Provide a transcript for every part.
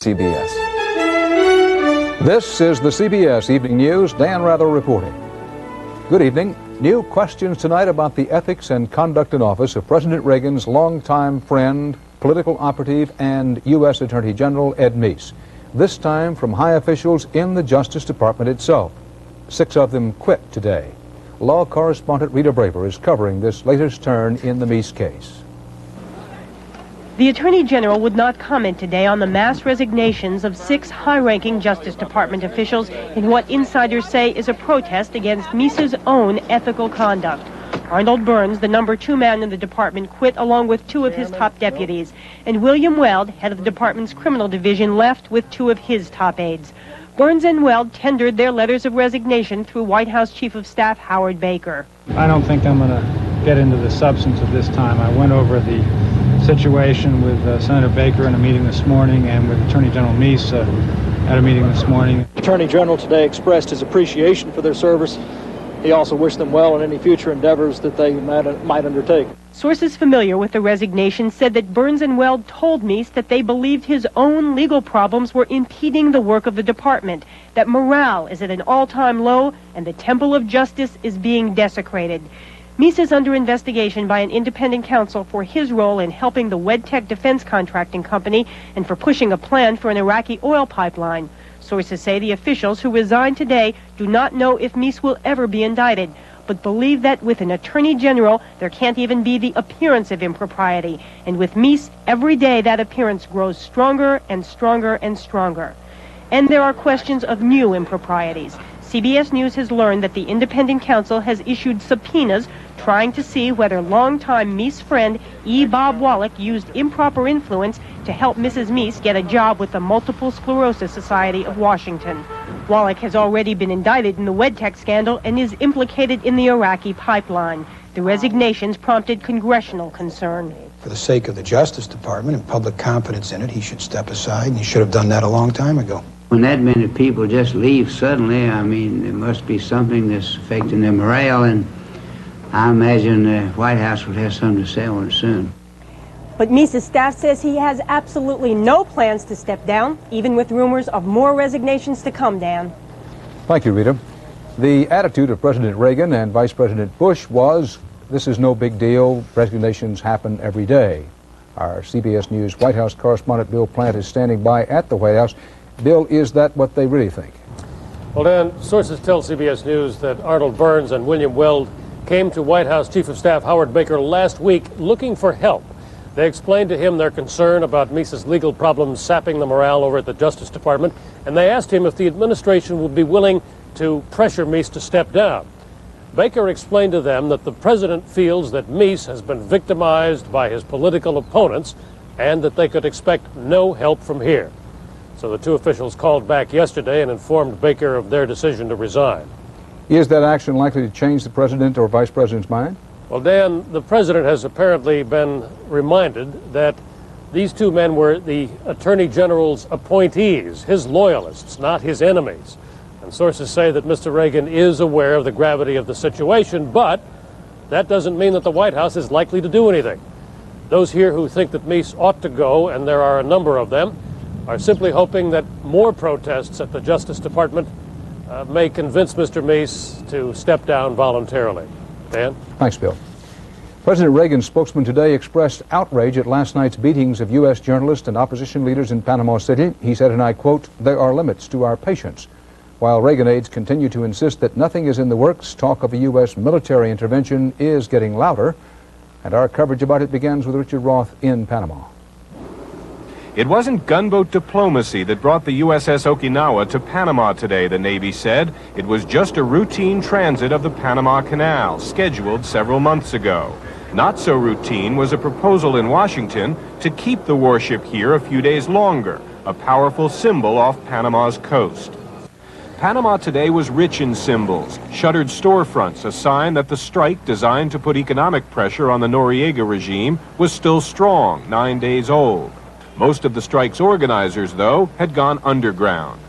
CBS. This is the CBS Evening News. Dan Rather reporting. Good evening. New questions tonight about the ethics and conduct in office of President Reagan's longtime friend, political operative, and U.S. Attorney General Ed Meese. This time from high officials in the Justice Department itself. 6 of them quit today. Law correspondent Rita Braver is covering this latest turn in the Meese case. The Attorney General would not comment today on the mass resignations of 6 high-ranking Justice Department officials in what insiders say is a protest against Meese's own ethical conduct. Arnold Burns, the number 2 man in the department, quit along with 2 of his top deputies, and William Weld, head of the department's criminal division, left with 2 of his top aides. Burns and Weld tendered their letters of resignation through White House Chief of Staff Howard Baker. I don't think I'm going to get into the substance of this time. I went over the situation with Senator Baker in a meeting this morning and with Attorney General Meese at a meeting this morning. Attorney General today expressed his appreciation for their service. He also wished them well in any future endeavors that they might undertake. Sources familiar with the resignation said that Burns and Weld told Meese that they believed his own legal problems were impeding the work of the department, that morale is at an all-time low, and the temple of justice is being desecrated. Meese is under investigation by an independent counsel for his role in helping the WedTech defense contracting company and for pushing a plan for an Iraqi oil pipeline. Sources say the officials who resigned today do not know if Meese will ever be indicted, but believe that with an attorney general, there can't even be the appearance of impropriety. And with Meese, every day that appearance grows stronger and stronger and stronger. And there are questions of new improprieties. CBS News has learned that the independent counsel has issued subpoenas trying to see whether longtime Meese friend E. Bob Wallach used improper influence to help Mrs. Meese get a job with the Multiple Sclerosis Society of Washington. Wallach has already been indicted in the WedTech scandal and is implicated in the Iraqi pipeline. The resignations prompted congressional concern. For the sake of the Justice Department and public confidence in it, he should step aside, and he should have done that a long time ago. When that many people just leave suddenly, I mean, there must be something that's affecting their morale, and I imagine the White House would have something to say on it soon. But Meese's staff says he has absolutely no plans to step down, even with rumors of more resignations to come, Dan. Thank you, Rita. The attitude of President Reagan and Vice President Bush was, this is no big deal, resignations happen every day. Our CBS News White House correspondent Bill Plant is standing by at the White House. Bill, is that what they really think? Well, Dan, sources tell CBS News that Arnold Burns and William Weld came to White House Chief of Staff Howard Baker last week looking for help. They explained to him their concern about Meese's legal problems sapping the morale over at the Justice Department, and they asked him if the administration would be willing to pressure Meese to step down. Baker explained to them that the president feels that Meese has been victimized by his political opponents and that they could expect no help from here. So the 2 officials called back yesterday and informed Baker of their decision to resign. Is that action likely to change the president or vice president's mind? Well, Dan, the president has apparently been reminded that these 2 men were the attorney general's appointees, his loyalists, not his enemies. And sources say that Mr. Reagan is aware of the gravity of the situation, but that doesn't mean that the White House is likely to do anything. Those here who think that Meese ought to go, and there are a number of them, are simply hoping that more protests at the Justice Department may convince Mr. Meese to step down voluntarily. Dan? Thanks, Bill. President Reagan's spokesman today expressed outrage at last night's beatings of U.S. journalists and opposition leaders in Panama City. He said, and I quote, "There are limits to our patience." While Reagan aides continue to insist that nothing is in the works, talk of a U.S. military intervention is getting louder. And our coverage about it begins with Richard Roth in Panama. It wasn't gunboat diplomacy that brought the USS Okinawa to Panama today, the Navy said. It was just a routine transit of the Panama Canal, scheduled several months ago. Not so routine was a proposal in Washington to keep the warship here a few days longer, a powerful symbol off Panama's coast. Panama today was rich in symbols, shuttered storefronts, a sign that the strike designed to put economic pressure on the Noriega regime was still strong, 9 days old. Most of the strike's organizers, though, had gone underground.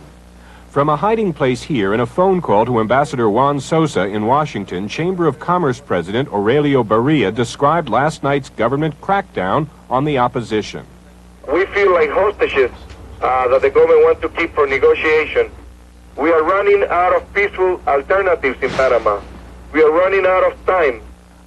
From a hiding place here in a phone call to Ambassador Juan Sosa in Washington, Chamber of Commerce President Aurelio Barria described last night's government crackdown on the opposition. We feel like hostages that the government wants to keep for negotiation. We are running out of peaceful alternatives in Panama. We are running out of time.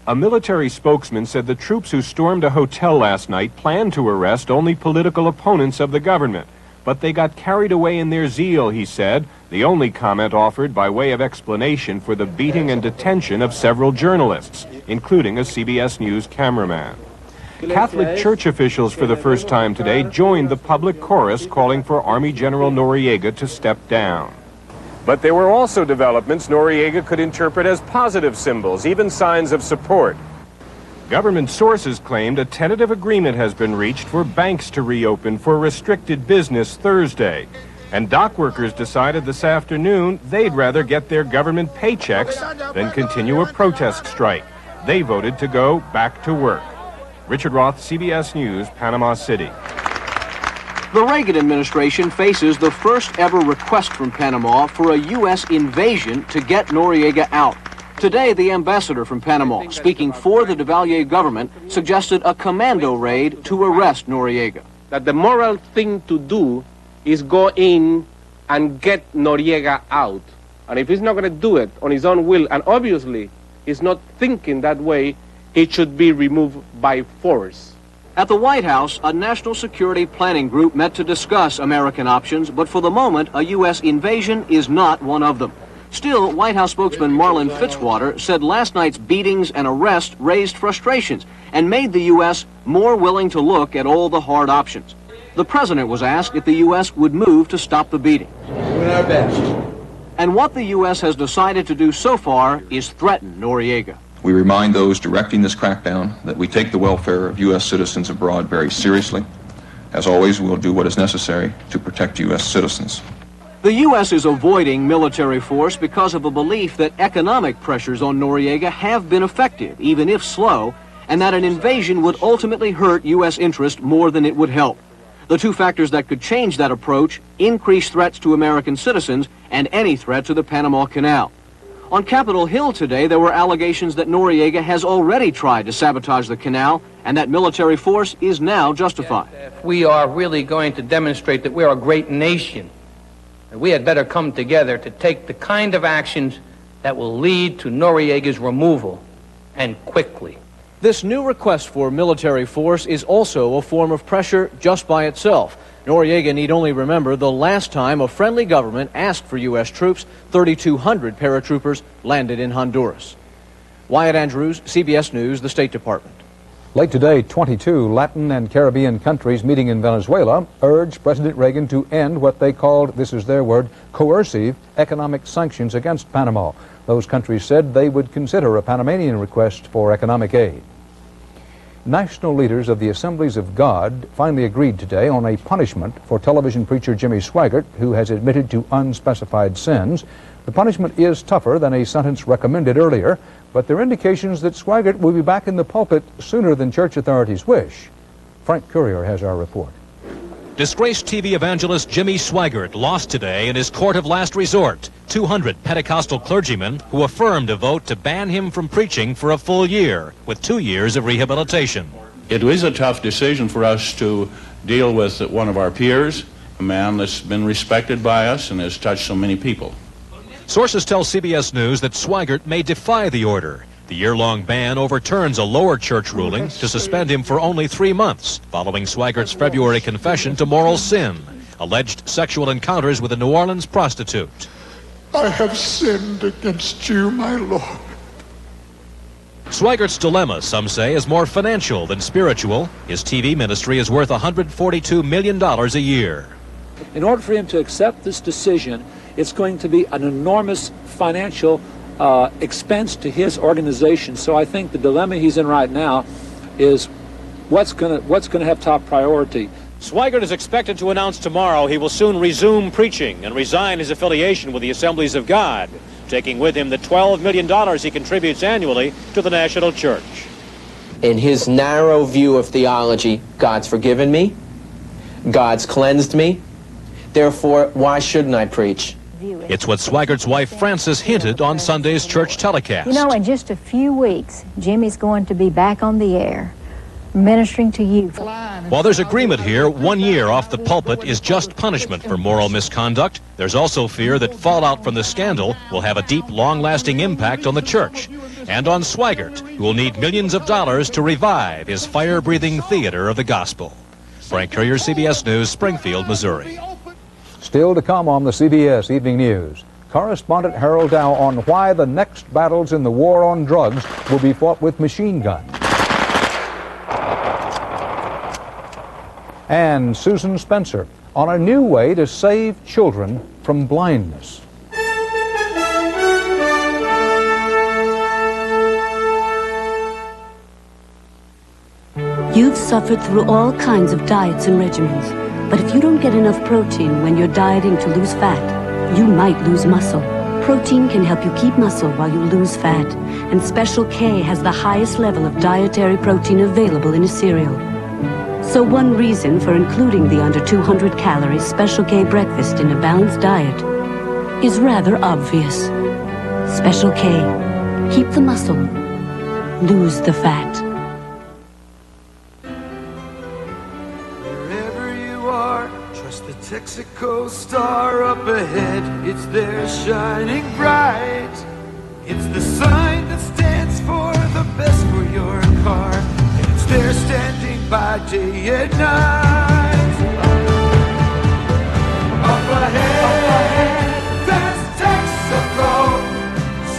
A military spokesman said the troops who stormed a hotel last night planned to arrest only political opponents of the government. But they got carried away in their zeal, he said, the only comment offered by way of explanation for the beating and detention of several journalists, including a CBS News cameraman. Catholic Church officials for the first time today joined the public chorus calling for Army General Noriega to step down. But there were also developments Noriega could interpret as positive symbols, even signs of support. Government sources claimed a tentative agreement has been reached for banks to reopen for restricted business Thursday. And dock workers decided this afternoon they'd rather get their government paychecks than continue a protest strike. They voted to go back to work. Richard Roth, CBS News, Panama City. The Reagan administration faces the first ever request from Panama for a U.S. invasion to get Noriega out. Today, the ambassador from Panama, speaking for the Duvalier government, suggested a commando raid to arrest Noriega. That the moral thing to do is go in and get Noriega out. And if he's not going to do it on his own will, and obviously he's not thinking that way, he should be removed by force. At the White House, a national security planning group met to discuss American options, but for the moment, a U.S. invasion is not one of them. Still, White House spokesman Marlin Fitzwater said last night's beatings and arrests raised frustrations and made the U.S. more willing to look at all the hard options. The president was asked if the U.S. would move to stop the beating. Doing our best. And what the U.S. has decided to do so far is threaten Noriega. We remind those directing this crackdown that we take the welfare of U.S. citizens abroad very seriously. As always, we'll do what is necessary to protect U.S. citizens. The U.S. is avoiding military force because of a belief that economic pressures on Noriega have been effective, even if slow, and that an invasion would ultimately hurt U.S. interest more than it would help. The two factors that could change that approach: increased threats to American citizens and any threat to the Panama Canal. On Capitol Hill today, there were allegations that Noriega has already tried to sabotage the canal and that military force is now justified. If we are really going to demonstrate that we're a great nation, we had better come together to take the kind of actions that will lead to Noriega's removal, and quickly. This new request for military force is also a form of pressure just by itself. Noriega need only remember the last time a friendly government asked for U.S. troops, 3,200 paratroopers landed in Honduras. Wyatt Andrews, CBS News, the State Department. Late today, 22 Latin and Caribbean countries meeting in Venezuela urged President Reagan to end what they called, this is their word, coercive economic sanctions against Panama. Those countries said they would consider a Panamanian request for economic aid. National leaders of the Assemblies of God finally agreed today on a punishment for television preacher Jimmy Swaggart, who has admitted to unspecified sins. The punishment is tougher than a sentence recommended earlier, but there are indications that Swaggart will be back in the pulpit sooner than church authorities wish. Frank Courier has our report. Disgraced TV evangelist Jimmy Swaggart lost today in his court of last resort. 200 Pentecostal clergymen who affirmed a vote to ban him from preaching for a full year, with 2 years of rehabilitation. It was a tough decision for us to deal with one of our peers, a man that's been respected by us and has touched so many people. Sources tell CBS News that Swaggart may defy the order. The year-long ban overturns a lower church ruling to suspend him for only 3 months, following Swaggart's February confession to moral sin, alleged sexual encounters with a New Orleans prostitute. I have sinned against you, my Lord. Swaggart's dilemma, some say, is more financial than spiritual. His TV ministry is worth $142 million a year. In order for him to accept this decision, it's going to be an enormous financial expense to his organization. So I think the dilemma he's in right now is what's going to have top priority. Swaggart is expected to announce tomorrow he will soon resume preaching and resign his affiliation with the Assemblies of God, taking with him the $12 million he contributes annually to the national church. In his narrow view of theology, God's forgiven me, God's cleansed me, therefore why shouldn't I preach? It's what Swaggart's wife Frances hinted on Sunday's church telecast. You know, in just a few weeks, Jimmy's going to be back on the air. ministering to youth. While there's agreement here, 1 year off the pulpit is just punishment for moral misconduct. There's also fear that fallout from the scandal will have a deep, long-lasting impact on the church and on Swigert, who will need millions of dollars to revive his fire-breathing theater of the gospel. Frank Courier, CBS News, Springfield, Missouri. Still to come on the CBS Evening News. Correspondent Harold Dow on why the next battles in the war on drugs will be fought with machine guns. And Susan Spencer on a new way to save children from blindness. You've suffered through all kinds of diets and regimens, but if you don't get enough protein when you're dieting to lose fat, you might lose muscle. Protein can help you keep muscle while you lose fat, and Special K has the highest level of dietary protein available in a cereal. So one reason for including the under 200 calories Special K breakfast in a balanced diet is rather obvious. Special K. Keep the muscle, lose the fat. Wherever you are, trust the Texaco star up ahead. It's there shining bright. It's the sign that stands for the best for your car. And it's there standing by day and night. Up ahead, there's Texaco,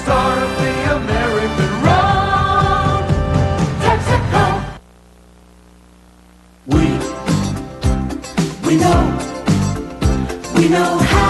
star of the American road. Texaco. We know how.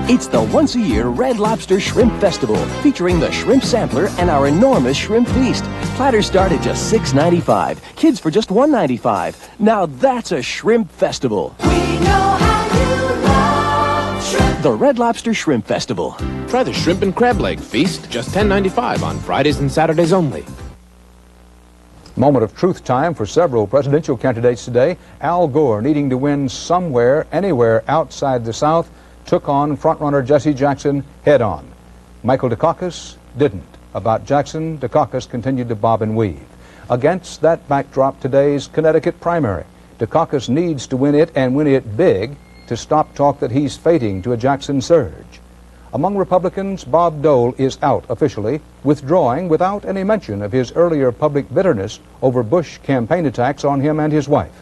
It's the once-a-year Red Lobster Shrimp Festival, featuring the Shrimp Sampler and our enormous shrimp feast. Platters start at just $6.95. Kids for just $1.95. Now that's a shrimp festival. We know how you love shrimp. The Red Lobster Shrimp Festival. Try the Shrimp and Crab Leg Feast, just $10.95 on Fridays and Saturdays only. Moment of truth time for several presidential candidates today. Al Gore, needing to win somewhere, anywhere outside the South, took on frontrunner Jesse Jackson head-on. Michael Dukakis didn't. About Jackson, Dukakis continued to bob and weave. Against that backdrop, today's Connecticut primary. Dukakis needs to win it and win it big to stop talk that he's fading to a Jackson surge. Among Republicans, Bob Dole is out officially, withdrawing without any mention of his earlier public bitterness over Bush campaign attacks on him and his wife.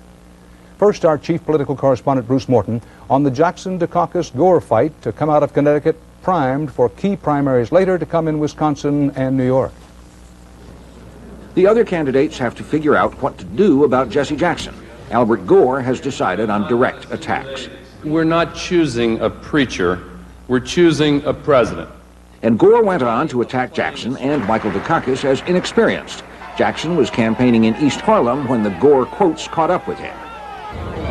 First, our chief political correspondent, Bruce Morton, on the Jackson-Dukakis-Gore fight to come out of Connecticut, primed for key primaries later to come in Wisconsin and New York. The other candidates have to figure out what to do about Jesse Jackson. Albert Gore has decided on direct attacks. We're not choosing a preacher, we're choosing a president. And Gore went on to attack Jackson and Michael Dukakis as inexperienced. Jackson was campaigning in East Harlem when the Gore quotes caught up with him.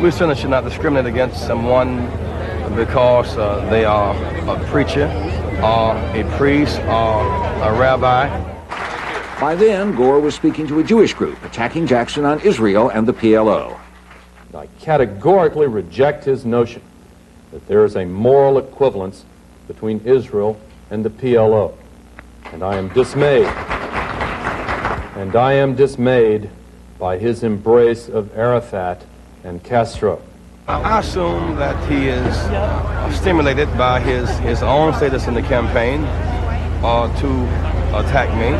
We certainly should not discriminate against someone because they are a preacher, or a priest, or a rabbi. By then, Gore was speaking to a Jewish group, attacking Jackson on Israel and the PLO. I categorically reject his notion that there is a moral equivalence between Israel and the PLO. And I am dismayed. And I am dismayed by his embrace of Arafat and Castro. I assume that he is stimulated by his own status in the campaign to attack me.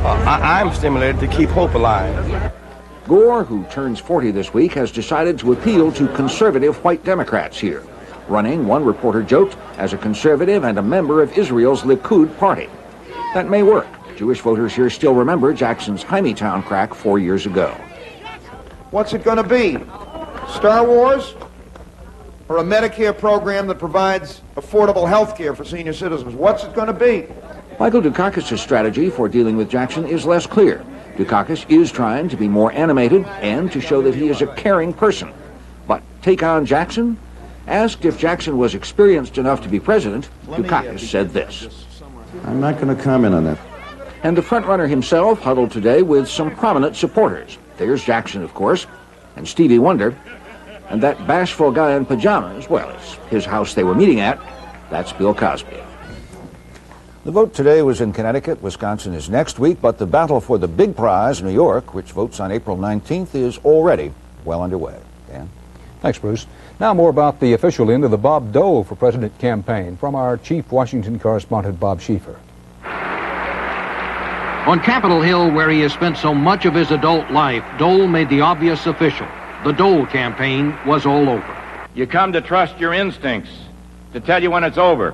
I'm stimulated to keep hope alive. Gore, who turns 40 this week, has decided to appeal to conservative white Democrats here. Running, one reporter joked, as a conservative and a member of Israel's Likud party. That may work. Jewish voters here still remember Jackson's Hymietown crack 4 years ago. What's it going to be? Star Wars? Or a Medicare program that provides affordable health care for senior citizens? What's it going to be? Michael Dukakis' strategy for dealing with Jackson is less clear. Dukakis is trying to be more animated and to show that he is a caring person. But take on Jackson? Asked if Jackson was experienced enough to be president, Dukakis said this. I'm not going to comment on that. And the frontrunner himself huddled today with some prominent supporters. There's Jackson, of course, and Stevie Wonder. And that bashful guy in pajamas, well, it's his house they were meeting at. That's Bill Cosby. The vote today was in Connecticut. Wisconsin is next week, but the battle for the big prize, New York, which votes on April 19th, is already well underway. Dan? Thanks, Bruce. Now more about the official end of the Bob Dole for President campaign from our chief Washington correspondent, Bob Schieffer. On Capitol Hill, where he has spent so much of his adult life, Dole made the obvious official. The Dole campaign was all over. You come to trust your instincts to tell you when it's over.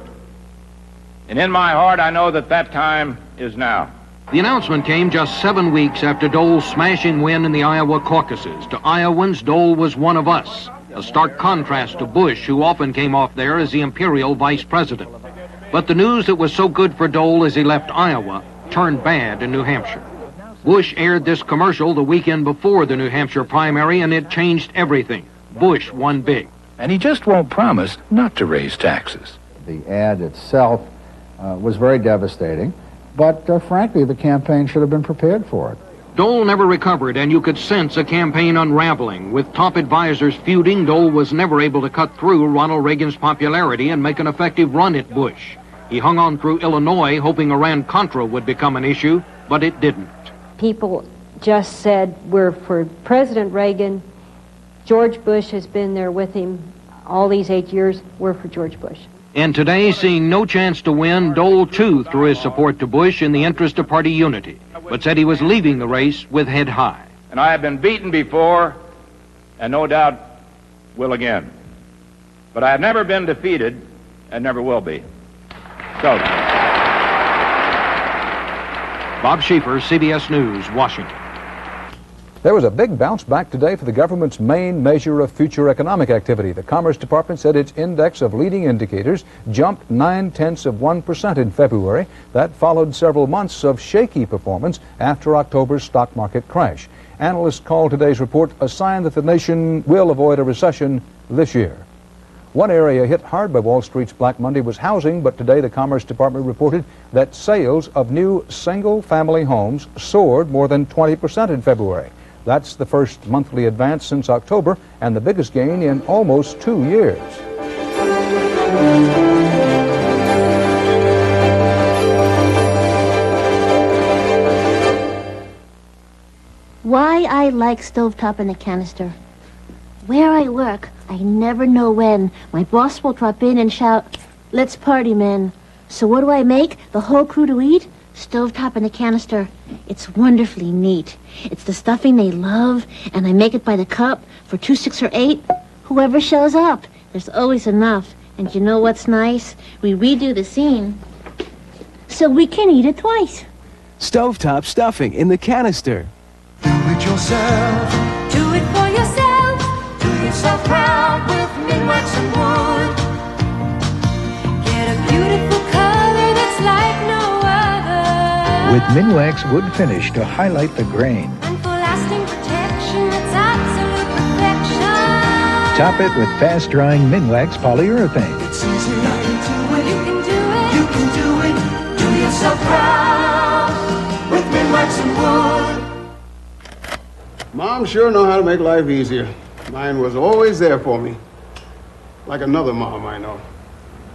And in my heart, I know that that time is now. The announcement came just 7 weeks after Dole's smashing win in the Iowa caucuses. To Iowans, Dole was one of us, a stark contrast to Bush, who often came off there as the imperial vice president. But the news that was so good for Dole as he left Iowa turned bad in New Hampshire. Bush aired this commercial the weekend before the New Hampshire primary, and it changed everything. Bush won big. And he just won't promise not to raise taxes. The ad itself was very devastating, but frankly, the campaign should have been prepared for it. Dole never recovered, and you could sense a campaign unraveling. With top advisors feuding, Dole was never able to cut through Ronald Reagan's popularity and make an effective run at Bush. He hung on through Illinois, hoping Iran-Contra would become an issue, but it didn't. People just said, we're for President Reagan. George Bush has been there with him all these 8 years. We're for George Bush. And today, seeing no chance to win, Dole too threw his support to Bush in the interest of party unity, but said he was leaving the race with head high. And I have been beaten before, and no doubt will again. But I have never been defeated, and never will be. So, Bob Schieffer, CBS News, Washington. There was a big bounce back today for the government's main measure of future economic activity. The Commerce Department said its index of leading indicators jumped 0.9% in February. That followed several months of shaky performance after October's stock market crash. Analysts call today's report a sign that the nation will avoid a recession this year. One area hit hard by Wall Street's Black Monday was housing, but today the Commerce Department reported that sales of new single-family homes soared more than 20% in February. That's the first monthly advance since October and the biggest gain in almost 2 years. Why I like stovetop in a canister. Where I work, I never know when my boss will drop in and shout, "Let's party, men." So what do I make the whole crew to eat? Stovetop in a canister. It's wonderfully neat. It's the stuffing they love, and I make it by the cup for 2, 6, or 8. Whoever shows up, there's always enough. And you know what's nice? We redo the scene so we can eat it twice. Stovetop stuffing in the canister. Do it yourself. Do it for yourself. Do yourself proud with Minwax and wood. Get a beautiful color that's like no other. With Minwax wood finish to highlight the grain. And for lasting protection, it's absolute perfection. Top it with fast-drying Minwax polyurethane. It's easy. You can do it. You can do it. Do yourself proud with Minwax and wood. Moms sure know how to make life easier. Mine was always there for me. Like another mom I know.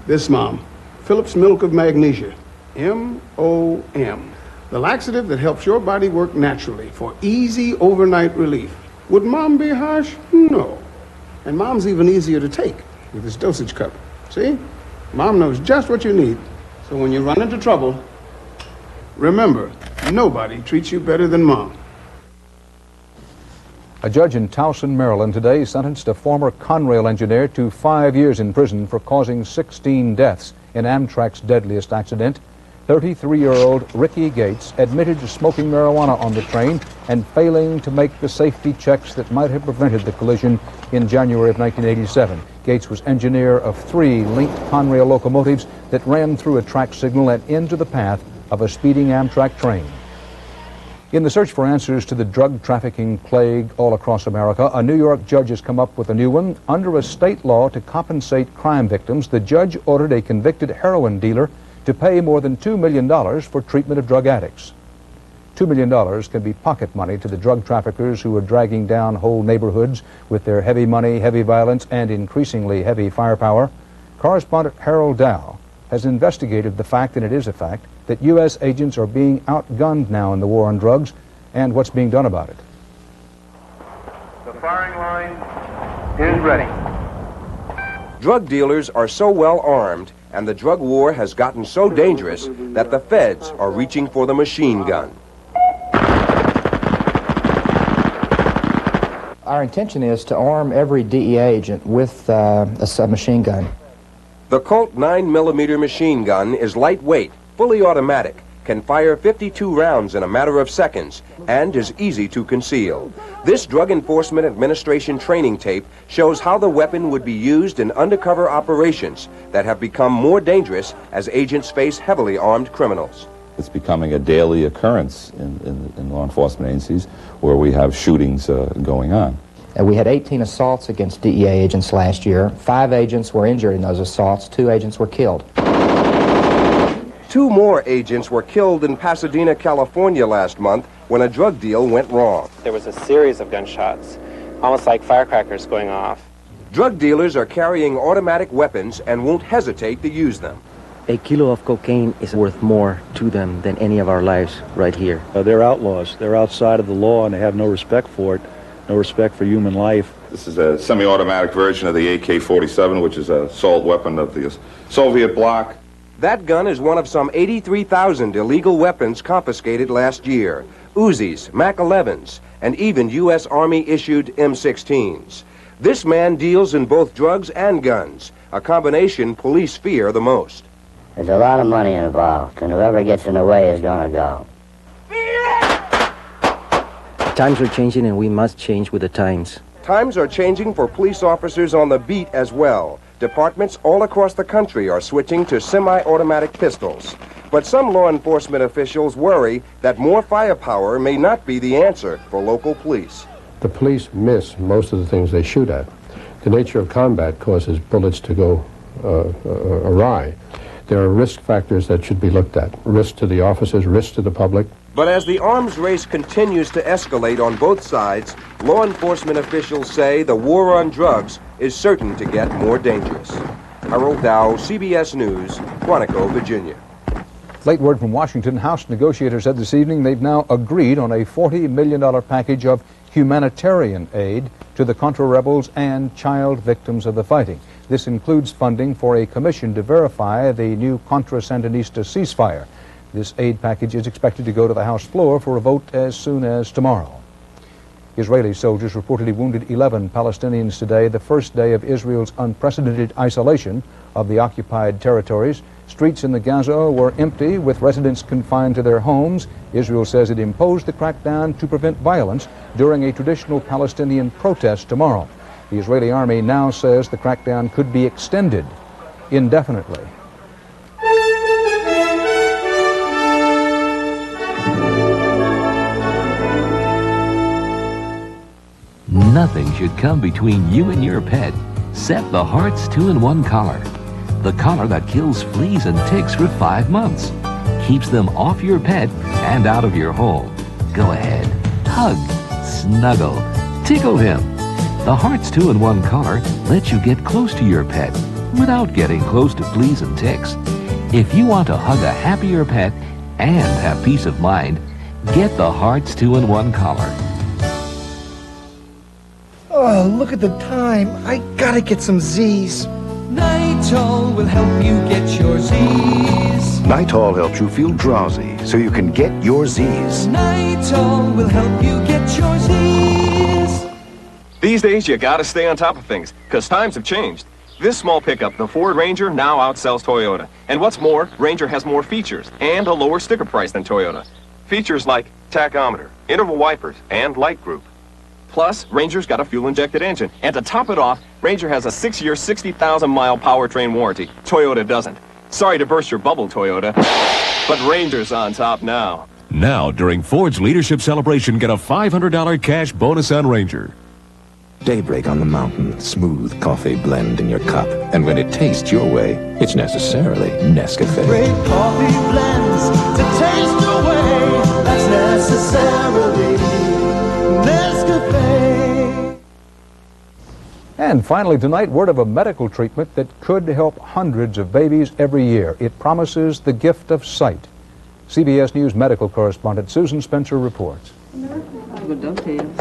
This mom, Phillips Milk of Magnesia. M-O-M. The laxative that helps your body work naturally for easy overnight relief. Would mom be harsh? No. And mom's even easier to take with this dosage cup. See? Mom knows just what you need. So when you run into trouble, remember, nobody treats you better than mom. A judge in Towson, Maryland today sentenced a former Conrail engineer to 5 years in prison for causing 16 deaths in Amtrak's deadliest accident. 33-year-old Ricky Gates admitted to smoking marijuana on the train and failing to make the safety checks that might have prevented the collision in January of 1987. Gates was engineer of 3 linked Conrail locomotives that ran through a track signal and into the path of a speeding Amtrak train. In the search for answers to the drug trafficking plague all across America, a New York judge has come up with a new one. Under a state law to compensate crime victims, the judge ordered a convicted heroin dealer to pay more than $2 million for treatment of drug addicts. $2 million can be pocket money to the drug traffickers who are dragging down whole neighborhoods with their heavy money, heavy violence, and increasingly heavy firepower. Correspondent Harold Dow has investigated the fact, and it is a fact, that U.S. agents are being outgunned now in the war on drugs and what's being done about it. The firing line is ready. Drug dealers are so well armed, and the drug war has gotten so dangerous that the feds are reaching for the machine gun. Our intention is to arm every DEA agent with a submachine gun. The Colt 9mm machine gun is lightweight, fully automatic, can fire 52 rounds in a matter of seconds, and is easy to conceal. This Drug Enforcement Administration training tape shows how the weapon would be used in undercover operations that have become more dangerous as agents face heavily armed criminals. It's becoming a daily occurrence in law enforcement agencies where we have shootings going on. We had 18 assaults against DEA agents last year. 5 agents were injured in those assaults. 2 agents were killed. 2 more agents were killed in Pasadena, California last month when a drug deal went wrong. There was a series of gunshots, almost like firecrackers going off. Drug dealers are carrying automatic weapons and won't hesitate to use them. A kilo of cocaine is worth more to them than any of our lives right here. They're outlaws. They're outside of the law and they have no respect for it, no respect for human life. This is a semi-automatic version of the AK-47, which is an assault weapon of the Soviet bloc. That gun is one of some 83,000 illegal weapons confiscated last year. Uzis, Mac-11s, and even U.S. Army-issued M16s. This man deals in both drugs and guns, a combination police fear the most. There's a lot of money involved, and whoever gets in the way is gonna go. Times are changing and we must change with the times. Times are changing for police officers on the beat as well. Departments all across the country are switching to semi-automatic pistols. But some law enforcement officials worry that more firepower may not be the answer for local police. The police miss most of the things they shoot at. The nature of combat causes bullets to go awry. There are risk factors that should be looked at. Risk to the officers, risk to the public. But as the arms race continues to escalate on both sides, law enforcement officials say the war on drugs is certain to get more dangerous. Harold Dow, CBS News, Quantico, Virginia. Late word from Washington. House negotiators said this evening they've now agreed on a $40 million package of humanitarian aid to the Contra rebels and child victims of the fighting. This includes funding for a commission to verify the new Contra Sandinista ceasefire. This aid package is expected to go to the House floor for a vote as soon as tomorrow. Israeli soldiers reportedly wounded 11 Palestinians today, the first day of Israel's unprecedented isolation of the occupied territories. Streets in the Gaza were empty, with residents confined to their homes. Israel says it imposed the crackdown to prevent violence during a traditional Palestinian protest tomorrow. The Israeli army now says the crackdown could be extended indefinitely. Nothing should come between you and your pet. Set the Hearts 2-in-1 collar. The collar that kills fleas and ticks for 5 months. Keeps them off your pet and out of your home. Go ahead. Hug, snuggle, tickle him. The Hearts 2-in-1 collar lets you get close to your pet without getting close to fleas and ticks. If you want to hug a happier pet and have peace of mind, get the Hearts 2-in-1 collar. Oh, look at the time. I gotta get some Z's. Nitol will help you get your Z's. Nitol helps you feel drowsy so you can get your Z's. Nitol will help you get your Z's. These days, you gotta stay on top of things, because times have changed. This small pickup, the Ford Ranger, now outsells Toyota. And what's more, Ranger has more features and a lower sticker price than Toyota. Features like tachometer, interval wipers, and light group. Plus, Ranger's got a fuel-injected engine. And to top it off, Ranger has a 6-year, 60,000-mile powertrain warranty. Toyota doesn't. Sorry to burst your bubble, Toyota, but Ranger's on top now. Now, during Ford's Leadership Celebration, get a $500 cash bonus on Ranger. Daybreak on the mountain, smooth coffee blend in your cup. And when it tastes your way, it's necessarily Nescafe. Great coffee blends to taste your way. That's necessarily Nescafe. And finally tonight, word of a medical treatment that could help hundreds of babies every year. It promises the gift of sight. CBS News medical correspondent Susan Spencer reports.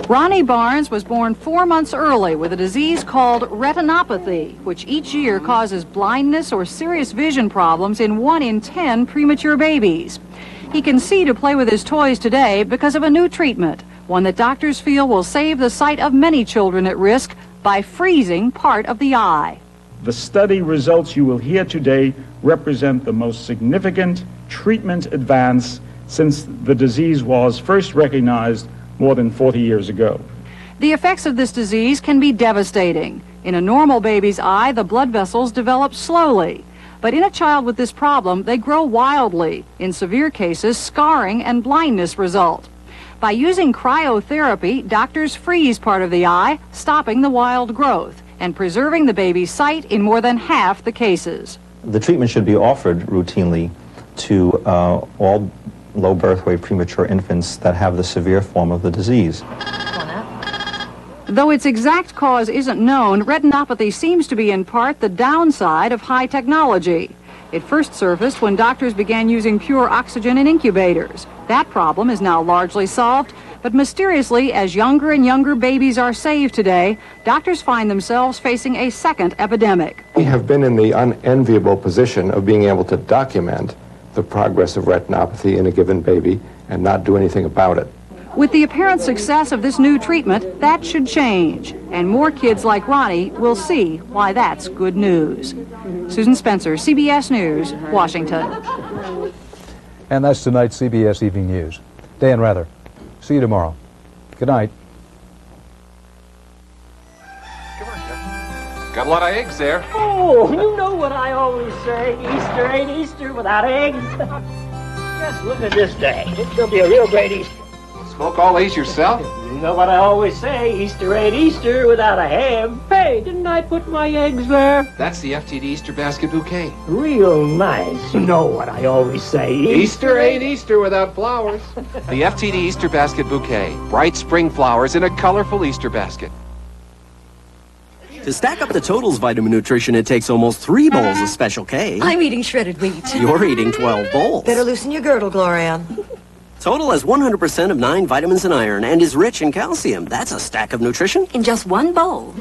Ronnie Barnes was born 4 months early with a disease called retinopathy, which each year causes blindness or serious vision problems in 1 in 10 premature babies. He can see to play with his toys today because of a new treatment, one that doctors feel will save the sight of many children at risk by freezing part of the eye. The study results you will hear today represent the most significant treatment advance since the disease was first recognized more than 40 years ago. The effects of this disease can be devastating. In a normal baby's eye, the blood vessels develop slowly. But in a child with this problem, they grow wildly. In severe cases, scarring and blindness result. By using cryotherapy, doctors freeze part of the eye, stopping the wild growth and preserving the baby's sight in more than half the cases. The treatment should be offered routinely to all low birth weight premature infants that have the severe form of the disease. Though its exact cause isn't known, retinopathy seems to be in part the downside of high technology. It first surfaced when doctors began using pure oxygen in incubators. That problem is now largely solved, but mysteriously, as younger and younger babies are saved today, doctors find themselves facing a second epidemic. We have been in the unenviable position of being able to document the progress of retinopathy in a given baby and not do anything about it. With the apparent success of this new treatment, that should change, and more kids like Ronnie will see why that's good news. Susan Spencer, CBS News, Washington. And that's tonight's CBS Evening News. Dan Rather, see you tomorrow. Good night. Got a lot of eggs there. Oh, you know what I always say. Easter ain't Easter without eggs. Just look at this day. It's going to be a real great Easter. Smoke all these yourself? You know what I always say. Easter ain't Easter without a ham. Hey, didn't I put my eggs there? That's the FTD Easter basket bouquet. Real nice. You know what I always say. Easter ain't Easter without flowers. The FTD Easter basket bouquet. Bright spring flowers in a colorful Easter basket. To stack up the Totals vitamin nutrition, it takes almost 3 bowls of Special K. I'm eating shredded wheat. You're eating 12 bowls. Better loosen your girdle, Gloria. Total has 100% of 9 vitamins and iron and is rich in calcium. That's a stack of nutrition. In just 1 bowl.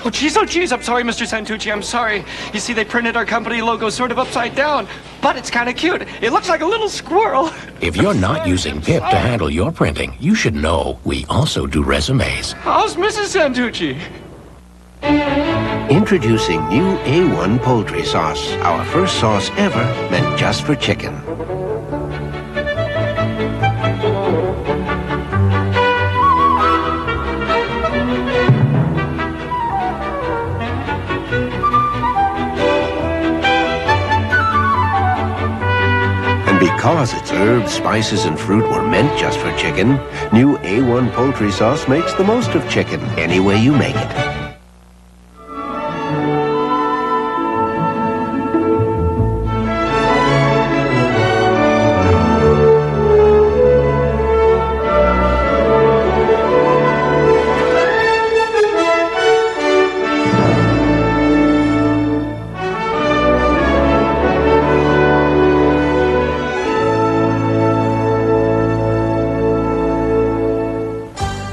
Oh, geez, I'm sorry, Mr. Santucci, I'm sorry. You see, they printed our company logo sort of upside down, but it's kind of cute. It looks like a little squirrel. If you're not using PIP to handle your printing, you should know we also do resumes. How's Mrs. Santucci? Introducing new A1 poultry sauce, our first sauce ever meant just for chicken. And because its herbs, spices, and fruit were meant just for chicken, new A1 poultry sauce makes the most of chicken any way you make it.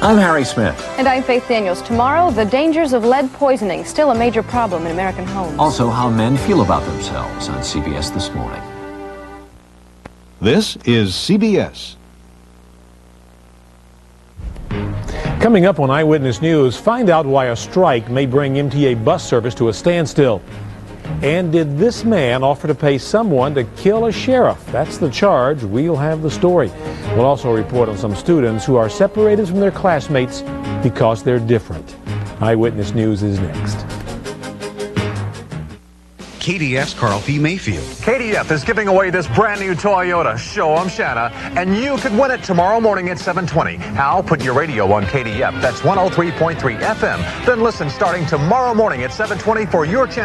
I'm Harry Smith. And I'm Faith Daniels. Tomorrow, the dangers of lead poisoning, still a major problem in American homes. Also, how men feel about themselves on CBS This Morning. This is CBS. Coming up on Eyewitness News, find out why a strike may bring MTA bus service to a standstill. And did this man offer to pay someone to kill a sheriff? That's the charge. We'll have the story. We'll also report on some students who are separated from their classmates because they're different. Eyewitness News is next. KDS Carl P. Mayfield. KDF is giving away this brand new Toyota. Show 'em Shanna, and you could win it tomorrow morning at 7:20. How? Put your radio on KDF. That's 103.3 FM. Then listen starting tomorrow morning at 7:20 for your chance